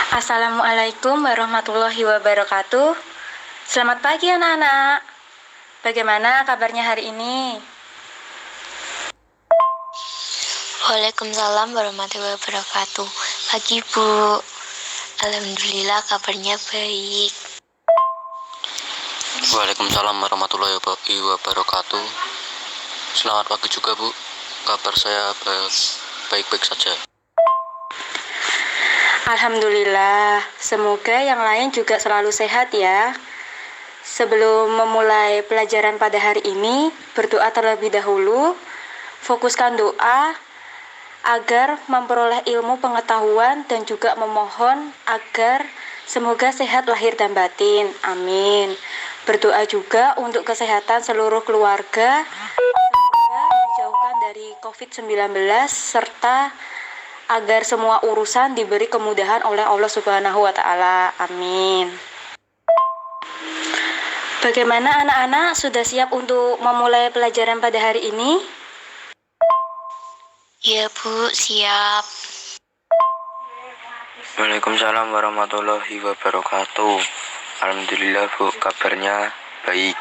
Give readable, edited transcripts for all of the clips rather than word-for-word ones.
Assalamualaikum warahmatullahi wabarakatuh. Selamat pagi anak-anak. Bagaimana kabarnya hari ini? Waalaikumsalam warahmatullahi wabarakatuh. Pagi Bu. Alhamdulillah kabarnya baik. Waalaikumsalam warahmatullahi wabarakatuh. Selamat pagi juga Bu. Kabar saya baik-baik saja. Alhamdulillah. Semoga yang lain juga selalu sehat ya. Sebelum memulai pelajaran pada hari ini, berdoa terlebih dahulu. Fokuskan doa agar memperoleh ilmu pengetahuan dan juga memohon agar semoga sehat lahir dan batin. Amin. Berdoa juga untuk kesehatan seluruh keluarga, semoga dijauhkan dari COVID-19 serta agar semua urusan diberi kemudahan oleh Allah Subhanahu wa Ta'ala. Amin. Bagaimana anak-anak, sudah siap untuk memulai pelajaran pada hari ini? Ya Bu, siap. Waalaikumsalam warahmatullahi wabarakatuh. Alhamdulillah Bu, kabarnya baik.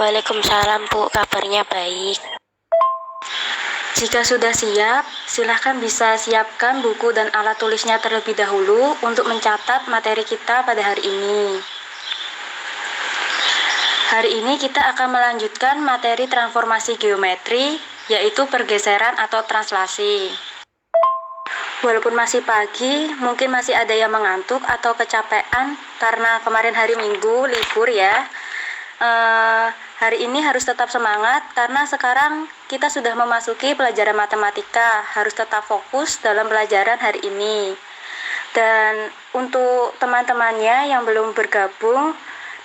Waalaikumsalam Bu, kabarnya baik. Jika sudah siap, silakan bisa siapkan buku dan alat tulisnya terlebih dahulu untuk mencatat materi kita pada hari ini. Hari ini kita akan melanjutkan materi transformasi geometri, yaitu pergeseran atau translasi. Walaupun masih pagi, mungkin masih ada yang mengantuk atau kecapean karena kemarin hari Minggu libur ya. Hari ini harus tetap semangat karena sekarang kita sudah memasuki pelajaran matematika, harus tetap fokus dalam pelajaran hari ini. Dan untuk teman-temannya yang belum bergabung,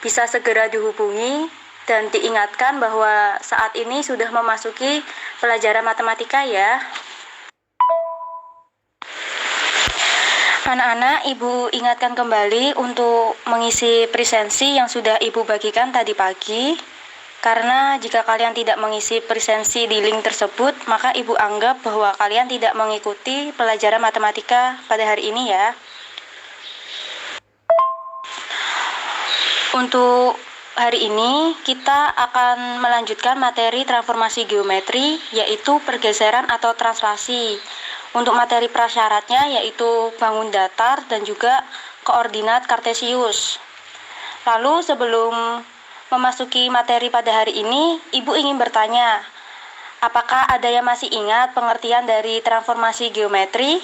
bisa segera dihubungi dan diingatkan bahwa saat ini sudah memasuki pelajaran matematika ya. Anak-anak, Ibu ingatkan kembali untuk mengisi presensi yang sudah Ibu bagikan tadi pagi. Karena jika kalian tidak mengisi presensi di link tersebut, maka Ibu anggap bahwa kalian tidak mengikuti pelajaran matematika pada hari ini ya. Untuk hari ini kita akan melanjutkan materi transformasi geometri, yaitu pergeseran atau translasi. Untuk materi prasyaratnya yaitu bangun datar dan juga koordinat kartesius. Lalu sebelum memasuki materi pada hari ini, Ibu ingin bertanya, apakah ada yang masih ingat pengertian dari transformasi geometri?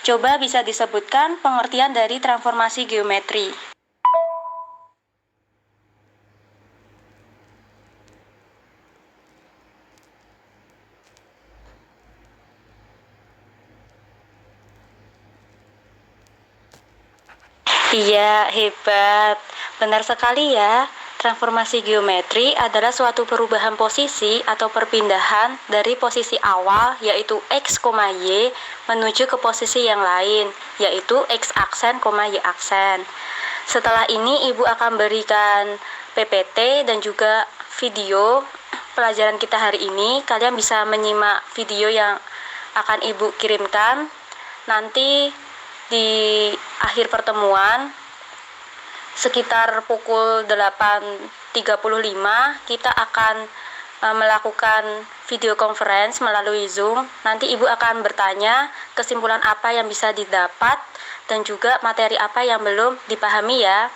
Coba bisa disebutkan pengertian dari transformasi geometri. Iya, hebat. Benar sekali ya. Transformasi geometri adalah suatu perubahan posisi atau perpindahan dari posisi awal yaitu X, Y menuju ke posisi yang lain yaitu X aksen, Y aksen. Setelah ini Ibu akan berikan PPT dan juga video pelajaran kita hari ini. Kalian bisa menyimak video yang akan Ibu kirimkan nanti di akhir pertemuan sekitar pukul 8.35 kita akan melakukan video conference melalui Zoom. Nanti Ibu akan bertanya kesimpulan apa yang bisa didapat dan juga materi apa yang belum dipahami ya.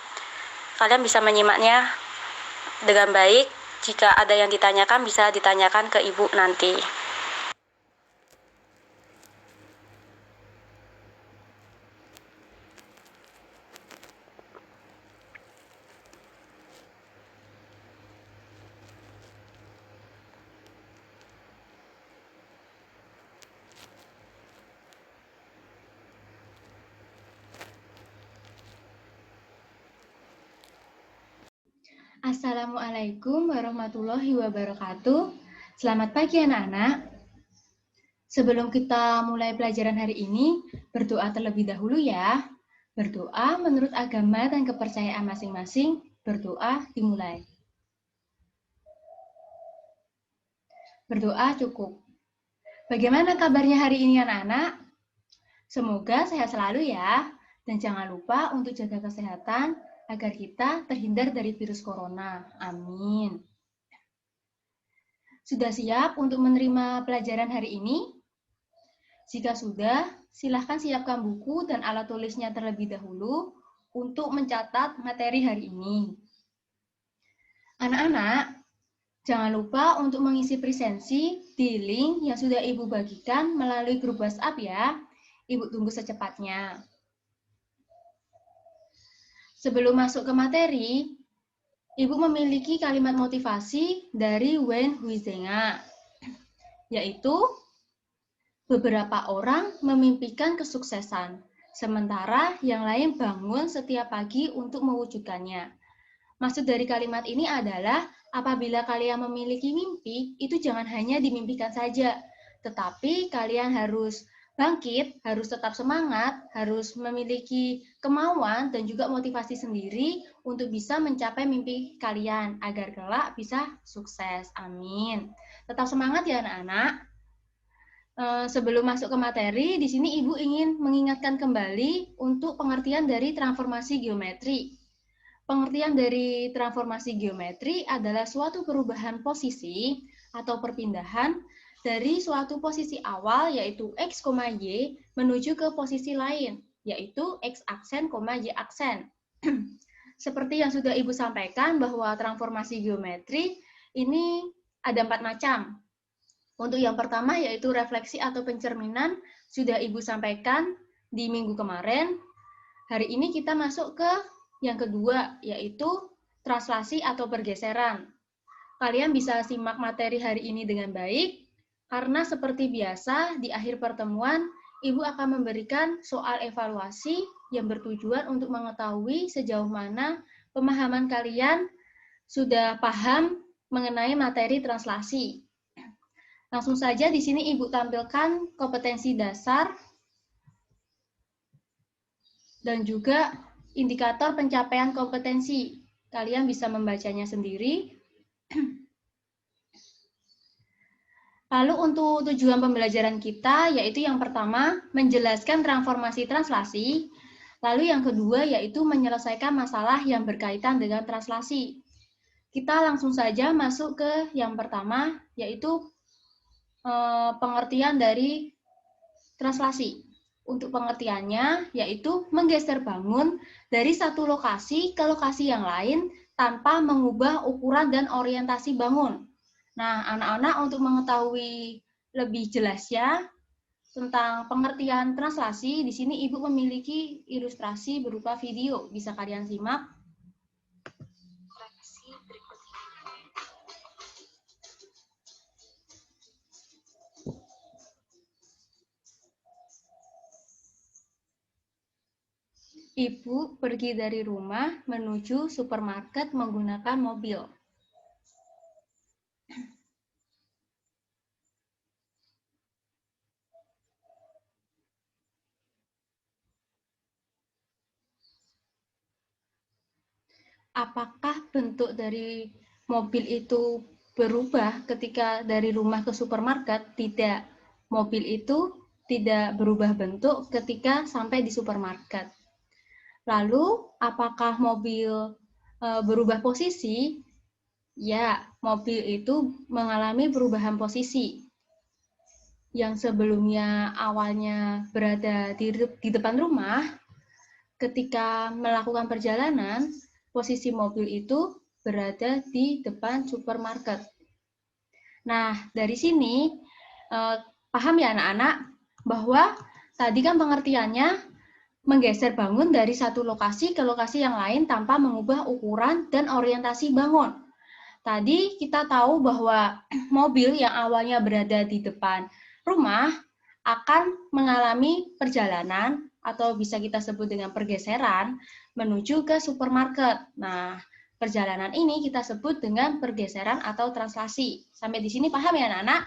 Kalian bisa menyimaknya dengan baik. Jika ada yang ditanyakan bisa ditanyakan ke Ibu nanti. Assalamualaikum warahmatullahi wabarakatuh. Selamat pagi anak-anak. Sebelum kita mulai pelajaran hari ini, berdoa terlebih dahulu ya. Berdoa menurut agama dan kepercayaan masing-masing. Berdoa dimulai. Berdoa cukup. Bagaimana kabarnya hari ini anak-anak? Semoga sehat selalu ya, dan jangan lupa untuk jaga kesehatan agar kita terhindar dari virus corona. Amin. Sudah siap untuk menerima pelajaran hari ini? Jika sudah, silahkan siapkan buku dan alat tulisnya terlebih dahulu untuk mencatat materi hari ini. Anak-anak, jangan lupa untuk mengisi presensi di link yang sudah Ibu bagikan melalui grup WhatsApp ya. Ibu tunggu secepatnya. Sebelum masuk ke materi, Ibu memiliki kalimat motivasi dari Wayne Huizenga, yaitu beberapa orang memimpikan kesuksesan, sementara yang lain bangun setiap pagi untuk mewujudkannya. Maksud dari kalimat ini adalah apabila kalian memiliki mimpi, itu jangan hanya dimimpikan saja, tetapi kalian harus bangkit, harus tetap semangat, harus memiliki kemauan dan juga motivasi sendiri untuk bisa mencapai mimpi kalian agar kelak bisa sukses. Amin. Tetap semangat ya anak-anak. Sebelum masuk ke materi, di sini Ibu ingin mengingatkan kembali untuk pengertian dari transformasi geometri. Pengertian dari transformasi geometri adalah suatu perubahan posisi atau perpindahan dari suatu posisi awal yaitu X, Y menuju ke posisi lain yaitu X aksen, Y aksen. Seperti yang sudah Ibu sampaikan bahwa transformasi geometri ini ada 4 macam. Untuk yang pertama yaitu refleksi atau pencerminan sudah Ibu sampaikan di minggu kemarin. Hari ini kita masuk ke yang kedua, yaitu translasi atau pergeseran. Kalian bisa simak materi hari ini dengan baik, karena seperti biasa, di akhir pertemuan, Ibu akan memberikan soal evaluasi yang bertujuan untuk mengetahui sejauh mana pemahaman kalian sudah paham mengenai materi translasi. Langsung saja di sini Ibu tampilkan kompetensi dasar dan juga indikator pencapaian kompetensi. Kalian bisa membacanya sendiri. Lalu untuk tujuan pembelajaran kita, yaitu yang pertama, menjelaskan transformasi translasi. Lalu yang kedua, yaitu menyelesaikan masalah yang berkaitan dengan translasi. Kita langsung saja masuk ke yang pertama, yaitu pengertian dari translasi. Untuk pengertiannya, yaitu menggeser bangun dari satu lokasi ke lokasi yang lain tanpa mengubah ukuran dan orientasi bangun. Nah, anak-anak untuk mengetahui lebih jelasnya tentang pengertian translasi, di sini Ibu memiliki ilustrasi berupa video. Bisa kalian simak. Ibu pergi dari rumah menuju supermarket menggunakan mobil. Apakah bentuk dari mobil itu berubah ketika dari rumah ke supermarket? Tidak. Mobil itu tidak berubah bentuk ketika sampai di supermarket. Lalu, apakah mobil berubah posisi? Ya, mobil itu mengalami perubahan posisi. Yang sebelumnya awalnya berada di depan rumah, ketika melakukan perjalanan, posisi mobil itu berada di depan supermarket. Nah, dari sini, paham ya anak-anak, bahwa tadi kan pengertiannya menggeser bangun dari satu lokasi ke lokasi yang lain tanpa mengubah ukuran dan orientasi bangun. Tadi kita tahu bahwa mobil yang awalnya berada di depan rumah akan mengalami perjalanan atau bisa kita sebut dengan pergeseran menuju ke supermarket. Nah, perjalanan ini kita sebut dengan pergeseran atau translasi. Sampai di sini paham ya anak-anak?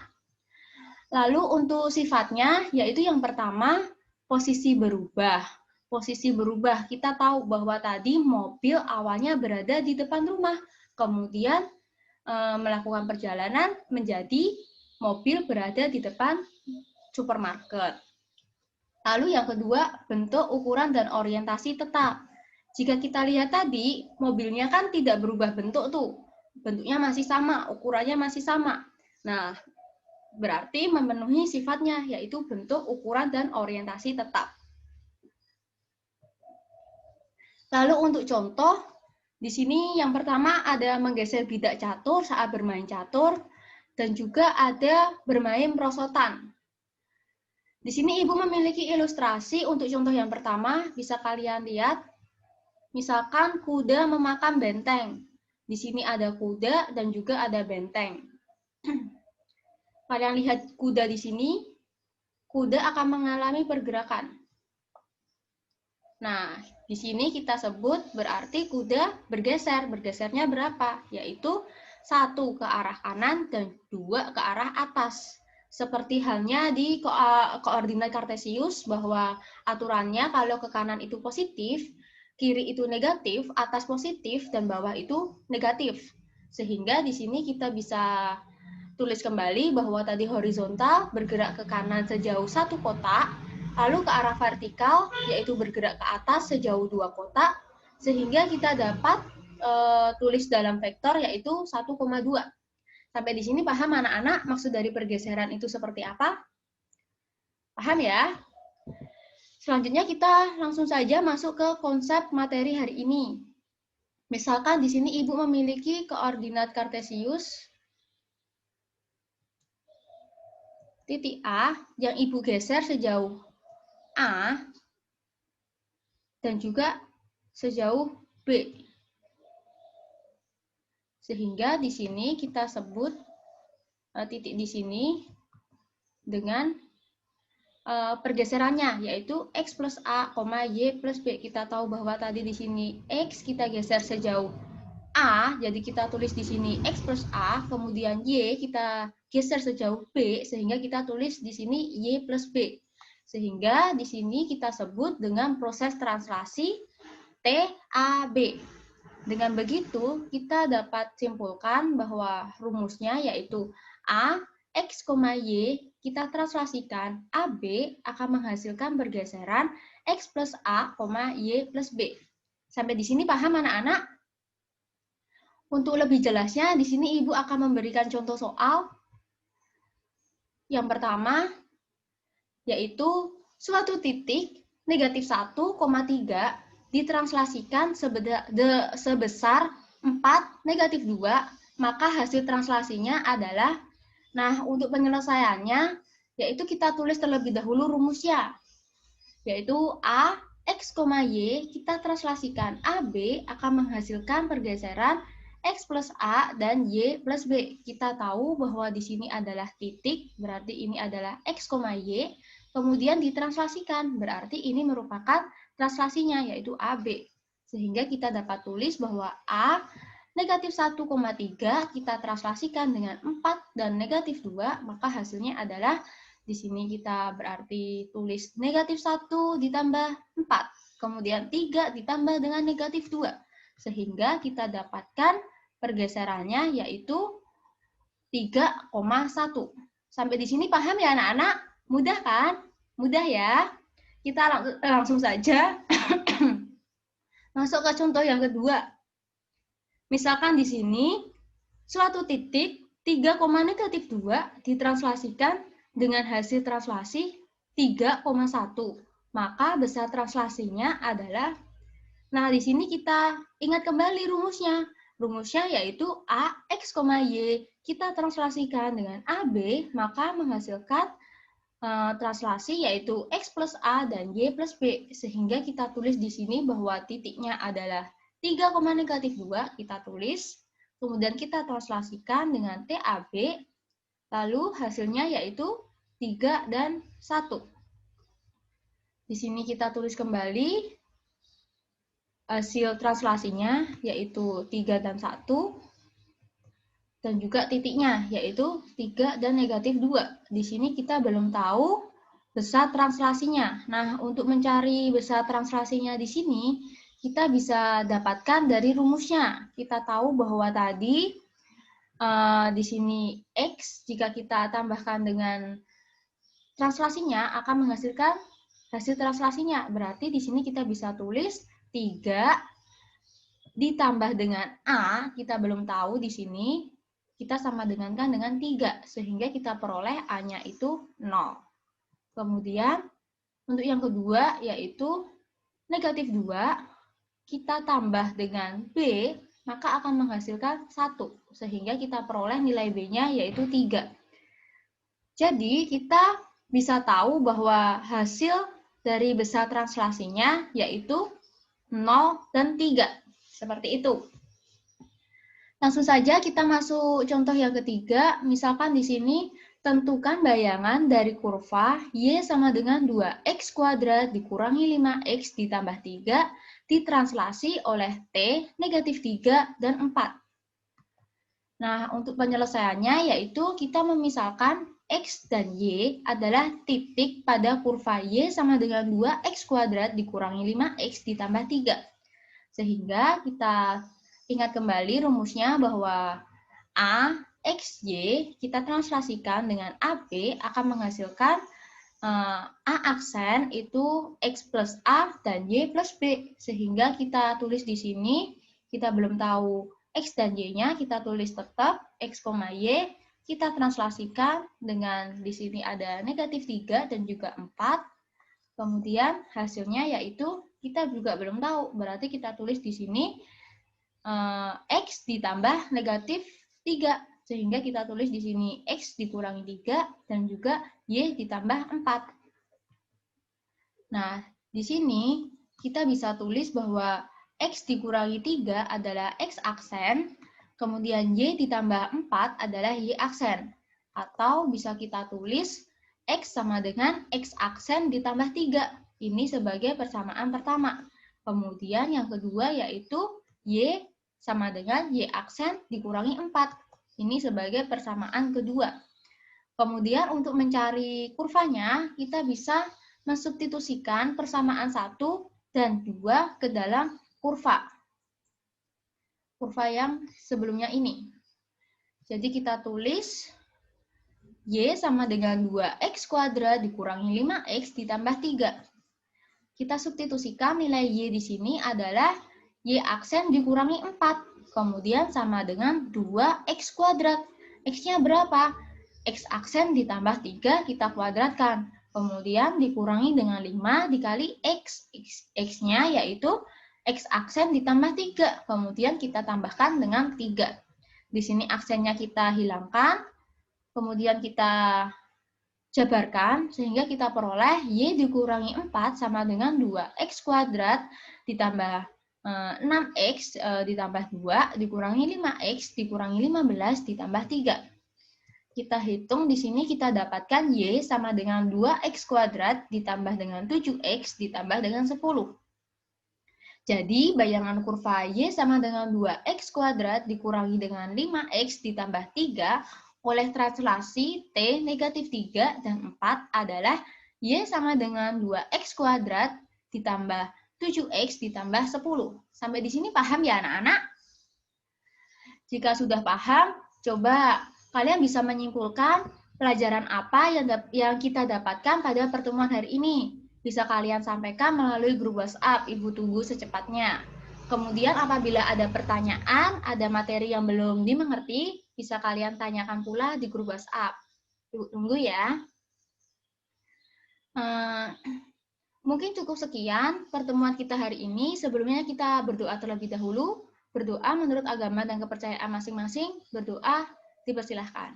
Lalu untuk sifatnya, yaitu yang pertama, posisi berubah. Posisi berubah, kita tahu bahwa tadi mobil awalnya berada di depan rumah, kemudian melakukan perjalanan menjadi mobil berada di depan supermarket. Lalu yang kedua, bentuk, ukuran, dan orientasi tetap. Jika kita lihat tadi, mobilnya kan tidak berubah bentuk tuh. Bentuknya masih sama, ukurannya masih sama. Nah, berarti memenuhi sifatnya, yaitu bentuk, ukuran, dan orientasi tetap. Lalu untuk contoh, di sini yang pertama ada menggeser bidak catur saat bermain catur, dan juga ada bermain perosotan. Di sini Ibu memiliki ilustrasi untuk contoh yang pertama, bisa kalian lihat. Misalkan kuda memakan benteng. Di sini ada kuda dan juga ada benteng. Kalian lihat kuda di sini, kuda akan mengalami pergerakan. Nah, di sini kita sebut berarti kuda bergeser. Bergesernya berapa? Yaitu 1 ke arah kanan dan 2 ke arah atas. Seperti halnya di koordinat kartesius bahwa aturannya kalau ke kanan itu positif, kiri itu negatif, atas positif, dan bawah itu negatif. Sehingga di sini kita bisa tulis kembali bahwa tadi horizontal bergerak ke kanan sejauh 1 kotak, lalu ke arah vertikal yaitu bergerak ke atas sejauh 2 kotak, sehingga kita dapat tulis dalam vektor yaitu 1,2. Sampai di sini paham anak-anak maksud dari pergeseran itu seperti apa? Paham ya? Selanjutnya kita langsung saja masuk ke konsep materi hari ini. Misalkan di sini Ibu memiliki koordinat kartesius titik A yang Ibu geser sejauh A dan juga sejauh B. Sehingga di sini kita sebut titik di sini dengan pergeserannya, yaitu X plus A, Y plus B. Kita tahu bahwa tadi di sini X kita geser sejauh A, jadi kita tulis di sini X plus A, kemudian Y kita geser sejauh B, sehingga kita tulis di sini Y plus B. Sehingga di sini kita sebut dengan proses translasi TAB. Dengan begitu, kita dapat simpulkan bahwa rumusnya yaitu A, X, Y, kita translasikan AB akan menghasilkan pergeseran X plus A, Y plus B. Sampai di sini paham anak-anak? Untuk lebih jelasnya, di sini Ibu akan memberikan contoh soal. Yang pertama, yaitu suatu titik negatif 1,3 ditranslasikan sebesar 4 negatif 2, maka hasil translasinya adalah, nah untuk penyelesaiannya, yaitu kita tulis terlebih dahulu rumusnya, yaitu A, X, Y, kita translasikan AB akan menghasilkan pergeseran X plus A dan Y plus B. Kita tahu bahwa di sini adalah titik, berarti ini adalah X, Y, kemudian ditranslasikan, berarti ini merupakan translasinya, yaitu AB. Sehingga kita dapat tulis bahwa A negatif 1,3 kita translasikan dengan 4 dan negatif 2, maka hasilnya adalah, di sini kita berarti tulis negatif 1 ditambah 4, kemudian 3 ditambah dengan negatif 2. Sehingga kita dapatkan pergeserannya yaitu 3,1. Sampai di sini paham ya anak-anak? Mudah kan? Mudah ya? Kita langsung saja masuk ke contoh yang kedua. Misalkan di sini suatu titik 3, negatif 2 ditranslasikan dengan hasil translasi 3,1. Maka besar translasinya adalah, nah di sini kita ingat kembali rumusnya. Rumusnya yaitu A, X, Y. Kita translasikan dengan AB, maka menghasilkan translasi yaitu X plus A dan Y plus B. Sehingga kita tulis di sini bahwa titiknya adalah 3, negatif 2, kita tulis. Kemudian kita translasikan dengan TAB, lalu hasilnya yaitu 3 dan 1. Di sini kita tulis kembali hasil translasinya yaitu 3 dan 1. Dan juga titiknya, yaitu 3 dan negatif 2. Di sini kita belum tahu besar translasinya. Nah, untuk mencari besar translasinya di sini, kita bisa dapatkan dari rumusnya. Kita tahu bahwa tadi di sini X, jika kita tambahkan dengan translasinya, akan menghasilkan hasil translasinya. Berarti di sini kita bisa tulis 3 ditambah dengan A, kita belum tahu di sini, kita sama dengankan dengan 3, sehingga kita peroleh A-nya itu 0. Kemudian, untuk yang kedua, yaitu negatif 2, kita tambah dengan B, maka akan menghasilkan 1, sehingga kita peroleh nilai B-nya yaitu 3. Jadi, kita bisa tahu bahwa hasil dari besar translasinya yaitu 0 dan 3. Seperti itu. Langsung saja kita masuk contoh yang ketiga. Misalkan di sini tentukan bayangan dari kurva Y sama dengan 2X kuadrat dikurangi 5X ditambah 3 ditranslasi oleh T negatif 3 dan 4. Nah, untuk penyelesaiannya yaitu kita memisahkan X dan Y adalah titik pada kurva Y sama dengan 2X kuadrat dikurangi 5X ditambah 3. Sehingga kita ingat kembali rumusnya bahwa A, X, Y kita translasikan dengan AB akan menghasilkan A aksen itu X plus A dan Y plus B. Sehingga kita tulis di sini, kita belum tahu X dan Y-nya, kita tulis tetap X, Y, kita translasikan dengan di sini ada negatif 3 dan juga 4. Kemudian hasilnya yaitu kita juga belum tahu, berarti kita tulis di sini X ditambah negatif 3, sehingga kita tulis di sini X dikurangi 3 dan juga Y ditambah 4. Nah, di sini kita bisa tulis bahwa X dikurangi 3 adalah X aksen, kemudian Y ditambah 4 adalah Y aksen. Atau bisa kita tulis X sama dengan X aksen ditambah 3. Ini sebagai persamaan pertama. Kemudian yang kedua yaitu Y sama dengan Y aksen dikurangi 4. Ini sebagai persamaan kedua. Kemudian untuk mencari kurvanya, kita bisa mensubstitusikan persamaan 1 dan 2 ke dalam kurva yang sebelumnya ini. Jadi kita tulis Y sama dengan 2X kuadrat dikurangi 5X ditambah 3. Kita substitusikan nilai Y di sini adalah Y aksen dikurangi 4. Kemudian sama dengan 2X kuadrat. X-nya berapa? X aksen ditambah 3 kita kuadratkan. Kemudian dikurangi dengan 5 dikali X. X-nya yaitu X aksen ditambah 3. Kemudian kita tambahkan dengan 3. Di sini aksennya kita hilangkan. Kemudian kita jabarkan sehingga kita peroleh Y dikurangi 4 sama dengan 2X kuadrat ditambah 6X ditambah 2 dikurangi 5X dikurangi 15 ditambah 3. Kita hitung di sini kita dapatkan Y sama dengan 2X kuadrat ditambah dengan 7X ditambah dengan 10. Jadi bayangan kurva Y sama dengan 2X kuadrat dikurangi dengan 5X ditambah 3 oleh translasi T negatif 3 dan 4 adalah Y sama dengan 2X kuadrat ditambah 7X ditambah 10. Sampai di sini paham ya anak-anak? Jika sudah paham, coba kalian bisa menyimpulkan pelajaran apa yang kita dapatkan pada pertemuan hari ini. Bisa kalian sampaikan melalui grup WhatsApp, Ibu tunggu secepatnya. Kemudian apabila ada pertanyaan, ada materi yang belum dimengerti, bisa kalian tanyakan pula di grup WhatsApp. Ibu tunggu ya. Mungkin cukup sekian pertemuan kita hari ini. Sebelumnya kita berdoa terlebih dahulu. Berdoa menurut agama dan kepercayaan masing-masing. Berdoa dipersilahkan.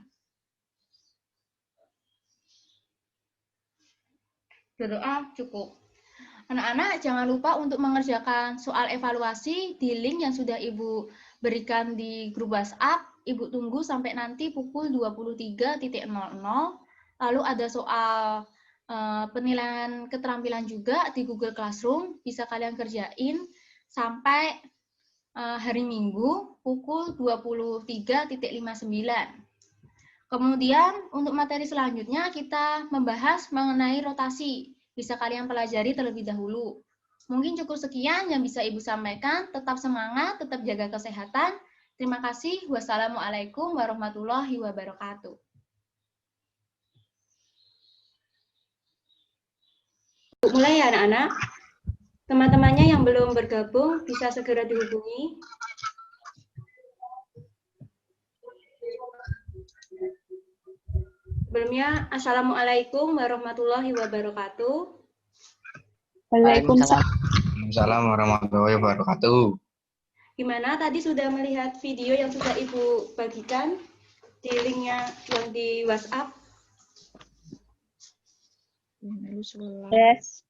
Berdoa cukup. Anak-anak jangan lupa untuk mengerjakan soal evaluasi di link yang sudah Ibu berikan di grup WhatsApp. Ibu tunggu sampai nanti pukul 23.00. Lalu ada soal penilaian keterampilan juga di Google Classroom. Bisa kalian kerjain sampai hari Minggu pukul 23.59. Kemudian untuk materi selanjutnya kita membahas mengenai rotasi. Bisa kalian pelajari terlebih dahulu. Mungkin cukup sekian yang bisa Ibu sampaikan. Tetap semangat, tetap jaga kesehatan. Terima kasih. Wassalamualaikum warahmatullahi wabarakatuh. Mulai ya anak-anak. Teman-temannya yang belum bergabung bisa segera dihubungi. Sebelumnya, Assalamualaikum warahmatullahi wabarakatuh. Waalaikumsalam. Waalaikumsalam warahmatullahi wabarakatuh. Gimana tadi sudah melihat video yang sudah Ibu bagikan di linknya yang di WhatsApp? Yes.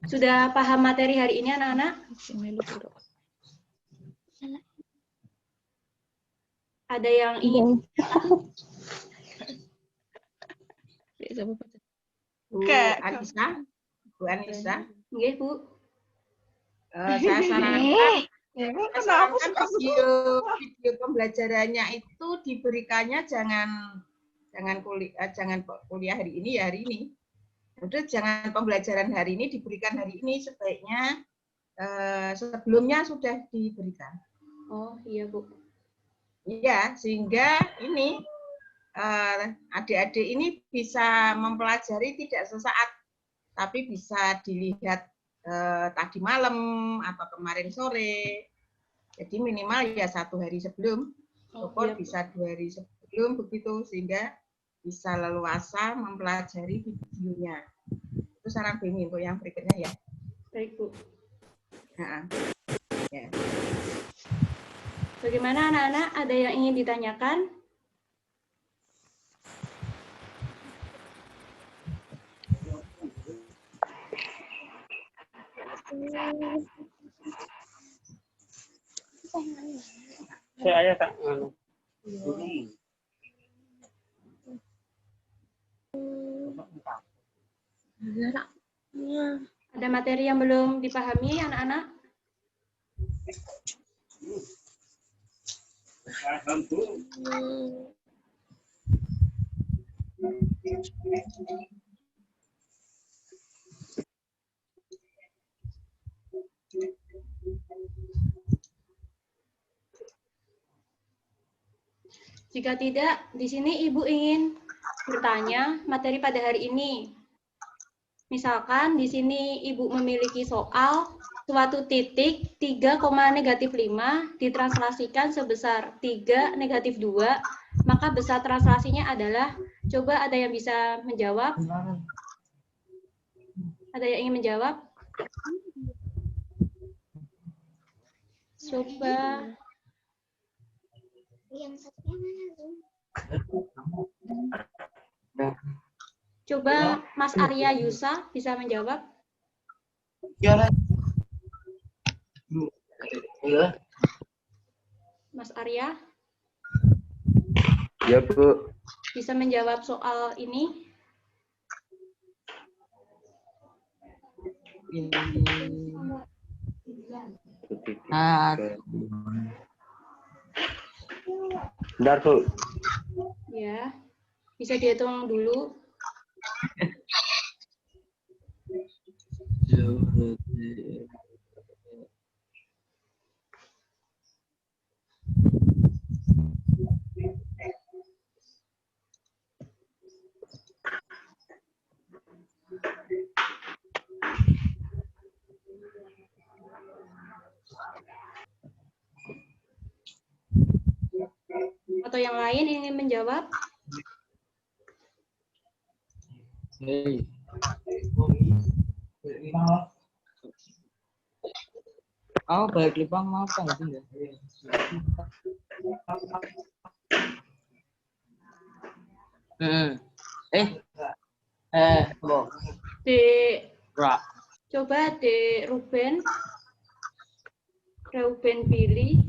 Sudah paham materi hari ini anak-anak? Ada yang ingin? Bu Anissa, Bu Anissa, Nggih, Bu. saya sarankan video pembelajarannya itu diberikannya jangan kuliah hari ini ya hari ini. Udah jangan pembelajaran hari ini diberikan hari ini, sebaiknya sebelumnya sudah diberikan. Oh iya Bu. Iya, sehingga ini adik-adik ini bisa mempelajari tidak sesaat, tapi bisa dilihat tadi malam atau kemarin sore. Jadi minimal ya 1 hari sebelum, syukur bisa 2 hari sebelum begitu, sehingga bisa leluasa mempelajari videonya. Itu saran Beni untuk yang berikutnya ya. Baik Bu. Nah, ya. Bagaimana anak-anak? Ada yang ingin ditanyakan? Ada materi yang belum dipahami anak-anak? Jika tidak, di sini Ibu ingin bertanya materi pada hari ini. Misalkan di sini Ibu memiliki soal suatu titik 3,-5 ditranslasikan sebesar 3-2, maka besar translasinya adalah, coba ada yang bisa menjawab? Ada yang ingin menjawab? Coba. Coba Mas Arya Yusa bisa menjawab? Mas Arya? Ya, Bu. Bisa menjawab soal ini? Bentar, Bu. Ya. Bisa dihitung dulu. Atau yang lain ingin menjawab? Oh, baik Lipang mau apa itu ya? Coba di Reuben pilih.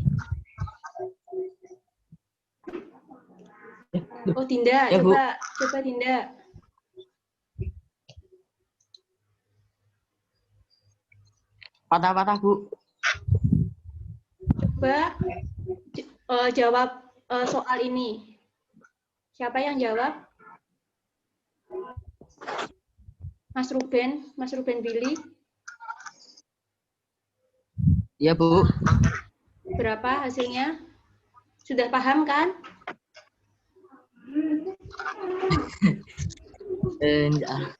Oh, Dinda, Ya, Bu. coba Dinda. Patah-patah, Bu. Coba jawab soal ini. Siapa yang jawab? Mas Ruben pilih. Iya, Bu. Berapa hasilnya? Sudah paham kan? Enggak.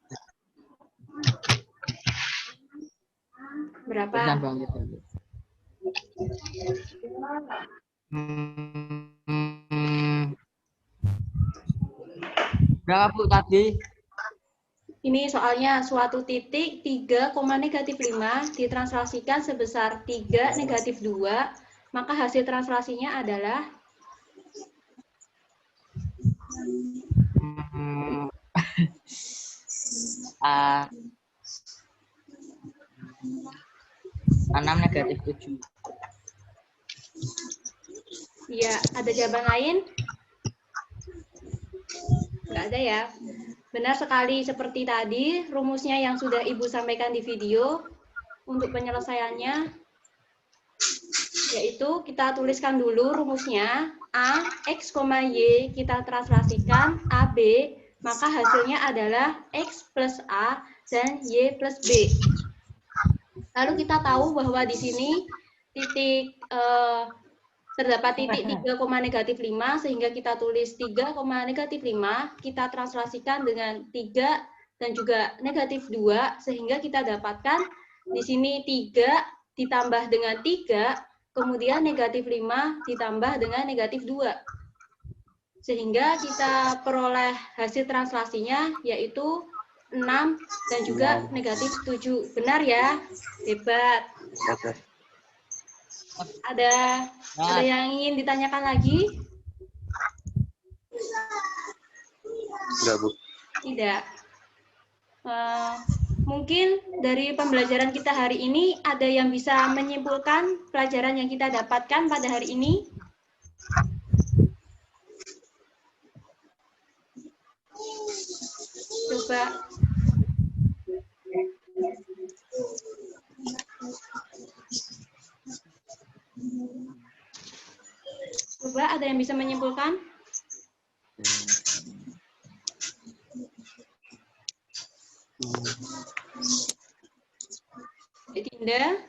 Coba. Benar banget. Berapa Bu tadi? Ini soalnya suatu titik 3,-5 ditranslasikan sebesar 3-2, maka hasil translasinya adalah A 6-7. ya, ada jawaban lain? Nggak ada ya. Benar sekali seperti tadi, rumusnya yang sudah Ibu sampaikan di video. Untuk penyelesaiannya, yaitu kita tuliskan dulu rumusnya. A, X, Y, kita translasikan A, B, maka hasilnya adalah X plus A dan Y plus B. Lalu kita tahu bahwa di sini titik terdapat titik 3,-5 sehingga kita tulis 3,-5, kita translasikan dengan 3 dan juga -2 sehingga kita dapatkan di sini 3 ditambah dengan 3, kemudian -5 ditambah dengan -2. Sehingga kita peroleh hasil translasinya yaitu 6 dan juga -7. Benar ya? Hebat. Ada yang ingin ditanyakan lagi? Enggak, Bu. Tidak. Mungkin dari pembelajaran kita hari ini ada yang bisa menyimpulkan pelajaran yang kita dapatkan pada hari ini? Coba. Coba ada yang bisa menyimpulkan? Dinda?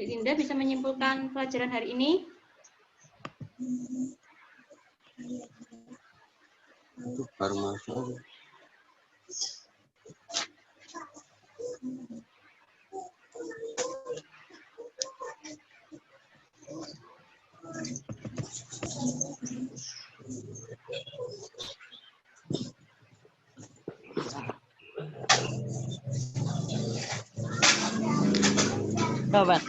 Dinda bisa menyimpulkan pelajaran hari ini? Itu baru masuk. Kawan.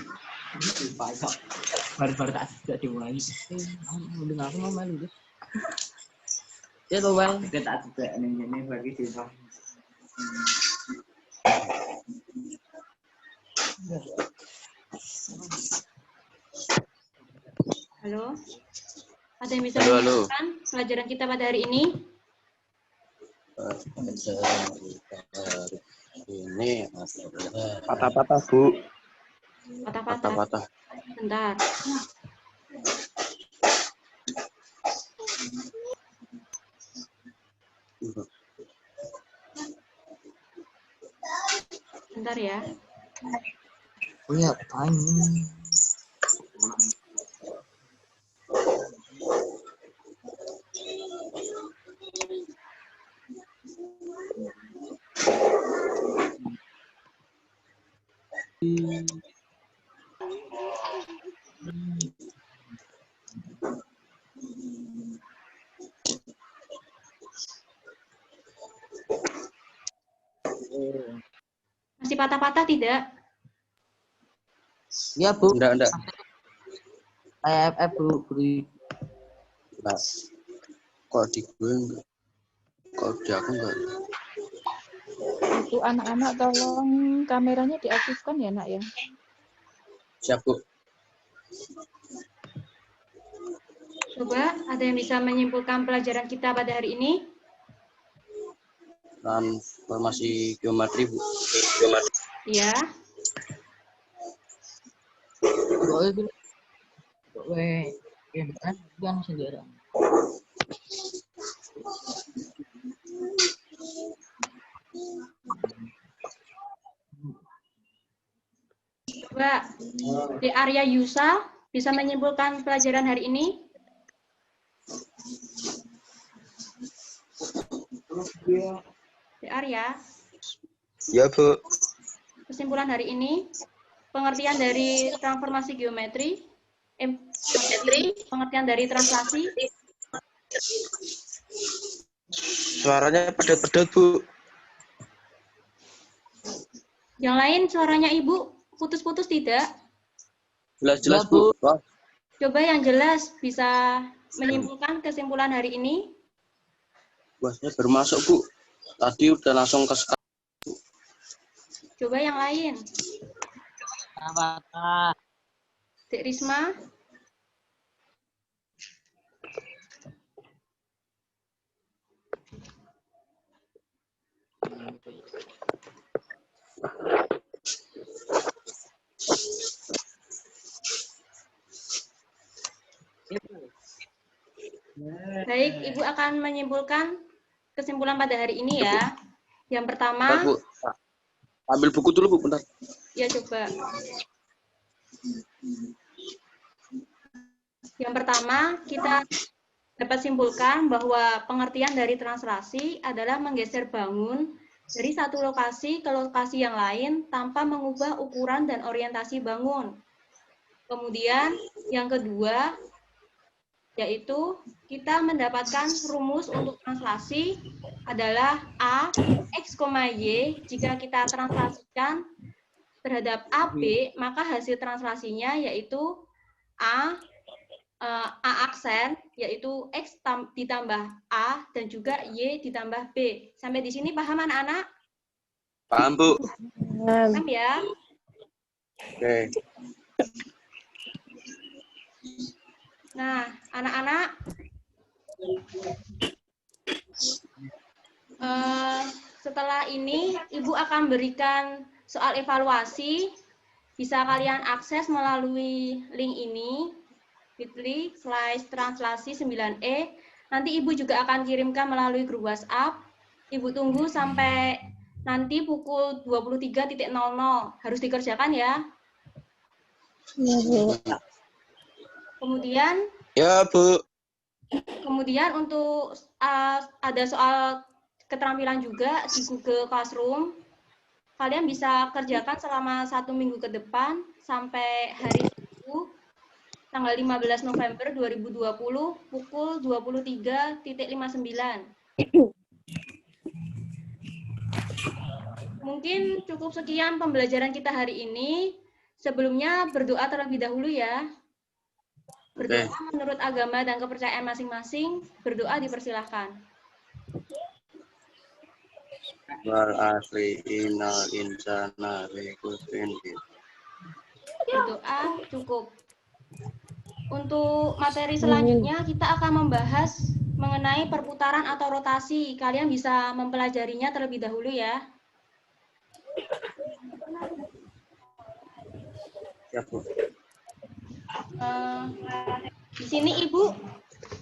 Baru-baru tak dimulai. Udah aku mau malu deh. Ya tuh bang. Kita tak juga ini bagi di bang. Halo? Ada yang bisa Halo. menyimpulkan pelajaran kita pada hari ini? Ini patah-patah, Bu. Patah-patah. Patah-patah. Bentar. Bentar ya. Oh ya, paling. Masih patah-patah tidak? Ya Bu. Enggak. AFF Bu. Nah, kok di gue enggak? Kok di aku enggak? Itu anak-anak tolong kameranya diaktifkan ya nak ya. Siap, Bu. Coba ada yang bisa menyimpulkan pelajaran kita pada hari ini? Transformasi geometri, Bu. Iya. Gue kan sendiri. Coba di Arya Yusa bisa menyimpulkan pelajaran hari ini? DR ya. Ya, Bu. Kesimpulan hari ini, pengertian dari transformasi geometri, pengertian dari translasi. Suaranya pedot-pedot, Bu. Yang lain suaranya Ibu putus-putus tidak? Jelas-jelas, Bu. Wah, Coba yang jelas bisa menyimpulkan kesimpulan hari ini. saya baru masuk, Bu. Tadi udah langsung ke sekolah. Coba yang lain. Dek Risma. Baik, Ibu akan menyimpulkan kesimpulan pada hari ini ya. Yang pertama, Bu. Ambil buku dulu, Bu, bentar. ya coba. Yang pertama, kita dapat simpulkan bahwa pengertian dari translasi adalah menggeser bangun dari satu lokasi ke lokasi yang lain tanpa mengubah ukuran dan orientasi bangun. Kemudian, yang kedua, yaitu kita mendapatkan rumus untuk translasi adalah A, X, Y. Jika kita translasikan terhadap AB, maka hasil translasinya yaitu A aksen, yaitu X ditambah A, dan juga Y ditambah B. Sampai di sini paham anak-anak? Paham, Bu. Paham ya? Oke. Nah, anak-anak, setelah ini Ibu akan berikan soal evaluasi. Bisa kalian akses melalui link ini, bit.ly/translasi 9E. Nanti Ibu juga akan kirimkan melalui grup WhatsApp. Ibu tunggu sampai nanti pukul 23.00. Harus dikerjakan ya. Kemudian, Ya, Bu. Kemudian untuk ada soal keterampilan juga di Google Classroom. Kalian bisa kerjakan selama 1 minggu ke depan sampai hari Sabtu, tanggal 15 November 2020, pukul 23.59. Mungkin cukup sekian pembelajaran kita hari ini. Sebelumnya berdoa terlebih dahulu ya. Berdoa menurut agama dan kepercayaan masing-masing. Berdoa dipersilahkan. Wal asli innal insana likhusrin. Berdoa cukup. Untuk materi selanjutnya kita akan membahas mengenai perputaran atau rotasi. Kalian bisa mempelajarinya terlebih dahulu ya. Ya, Bu. Di sini Ibu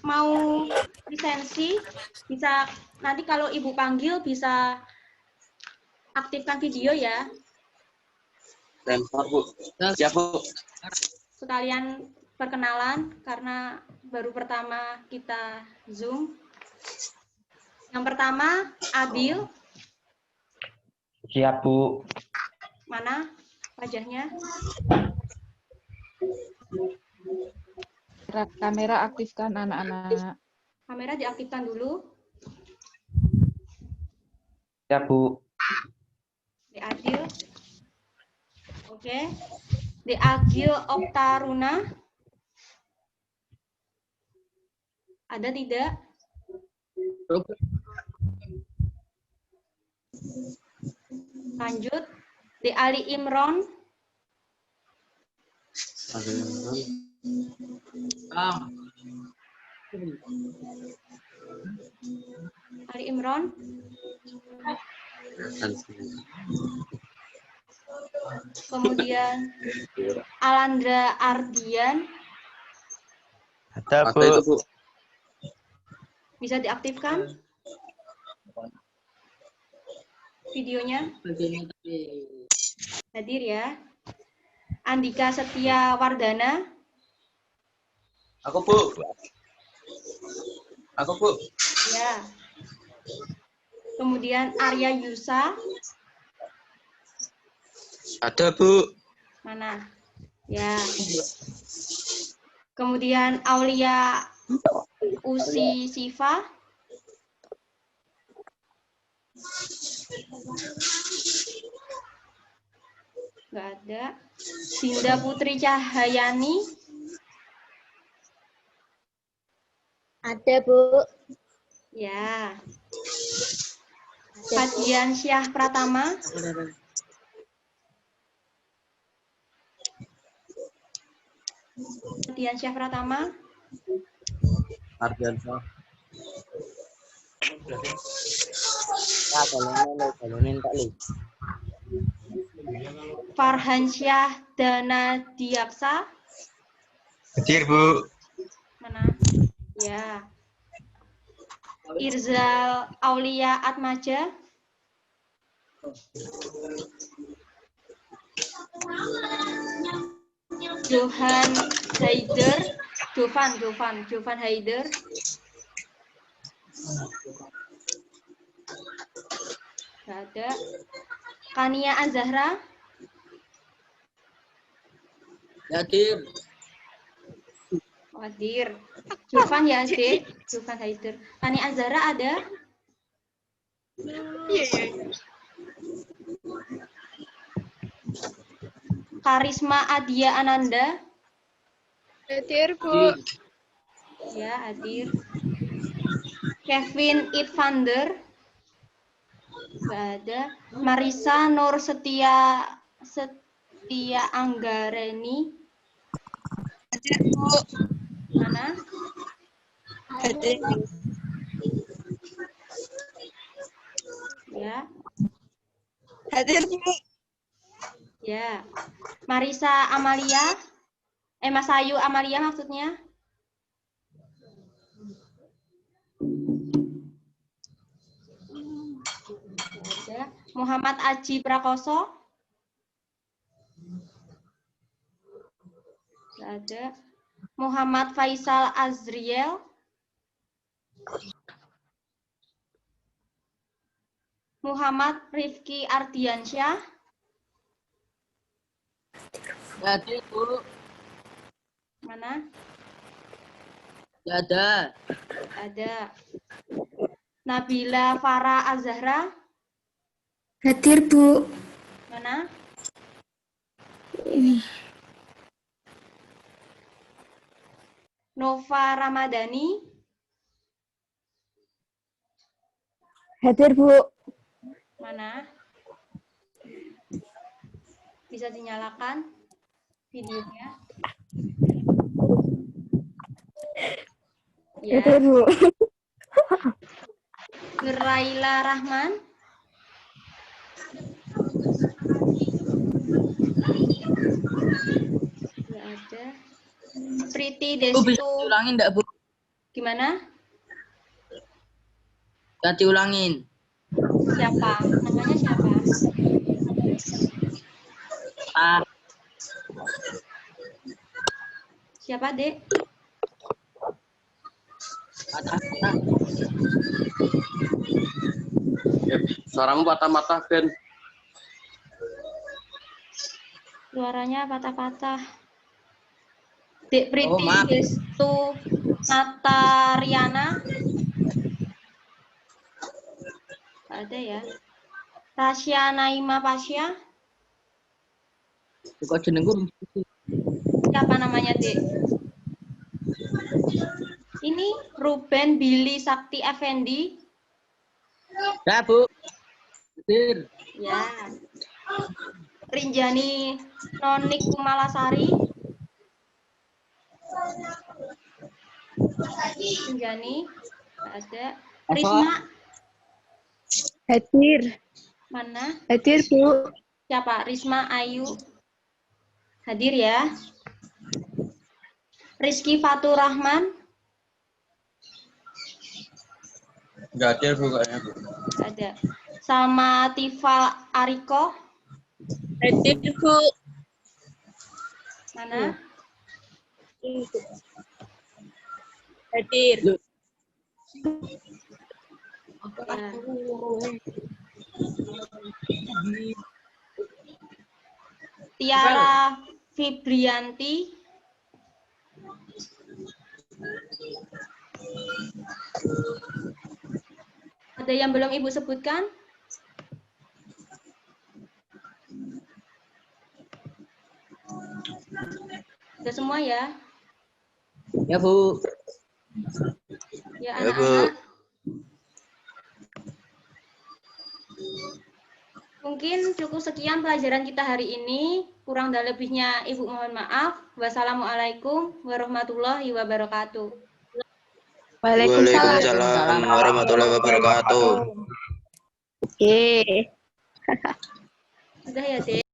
mau lisensi, bisa nanti kalau Ibu panggil bisa aktifkan video ya. Sensor, Bu. Siap, Bu. Sekalian perkenalan karena baru pertama kita Zoom. Yang pertama, Adil. Siap, Bu. Mana wajahnya? Kamera aktifkan anak-anak. Kamera diaktifkan dulu. Siap, Bu. De Adil. Oke. De Agil Oktaruna. Ada tidak? Lanjut. De Ali Imron. Ali Imron. Kemudian Alandra Ardian. Ada, Bu. Itu, Bu. Bisa diaktifkan videonya. Hadir ya. Andika Setia Wardana. Aku, Bu. Aku, Bu. Ya. Kemudian Arya Yusa. Ada, Bu. Mana? Ya. Kemudian Aulia Usi Siva. Nggak ada. Dinda Putri Cahyani. Ada, Bu. Ya. Fadian Syah Pratama. Fadian Syah Pratama. Ardiansyah. Farhansyah Dana Diaksa. Hadir, Bu. Mana? Ya. Irzal Aulia Atmaja. Johan Haider. Jovan Haider. Nggak ada. Kania Azahra. Hadir. Hadir. Jovan ya, Dek. Jovan Haider. Kania Azahra ada? Karisma Adia Ananda. Hadir, Bu. Ya, hadir. Kevin Idvander. Nggak ada. Marisa Nur Setia Anggareni. Hadir, Bu. Mana? Hadir. Ya. Hadir, Bu. Ya. Marisa Amalia. Mas Ayu Amalia maksudnya. Ada. Muhammad Aji Prakoso. Ada. Muhammad Faisal Azriel. Muhammad Rifki Ardiansyah. Hadir, Bu. Mana? Nggak ada. Ada. Nabila Farah Azahra. Hadir, Bu. Mana? Nova Ramadhani. Hadir, Bu. Mana? Bisa dinyalakan videonya. Ya. Hadir, Bu. Nuraila Rahman. Nggak ada. Priti Bu, bisa Destu. diulangin enggak, Bu? Gimana? Bisa diulangin. Siapa? Namanya siapa? Ah, Siapa, Dek? patah-patah. Suaramu patah-patah, Ben. Suaranya patah-patah. Dek Priti Oh, maaf. Destu Natariana. Ada ya. Rasya Naima Pasya. Kok jenengku Siapa namanya, Dek? Ini Ruben Billy Sakti Effendi. ya, Bu. Hadir. Ya. Rinjani Nonik Kumalasari. Rinjani. Ada. Risma. Hadir. Mana? Hadir, Bu. Siapa? Risma Ayu. Hadir ya. Rizky Fatur Rahman. Nggak hadir, Bu, kayaknya, Bu. Ada. Sama Tifa Ariko. Hadir, Bu. Mana? Hadir. Tiara Fibrianti. Ada yang belum Ibu sebutkan? Sudah semua ya? Ya, Bu. Ya, Ya, Bu. anak-anak. Mungkin cukup sekian pelajaran kita hari ini. Kurang dan lebihnya Ibu mohon maaf. Wassalamualaikum warahmatullahi wabarakatuh. Waalaikumsalam warahmatullahi wabarakatuh. Oke. Sudah ya, Dek?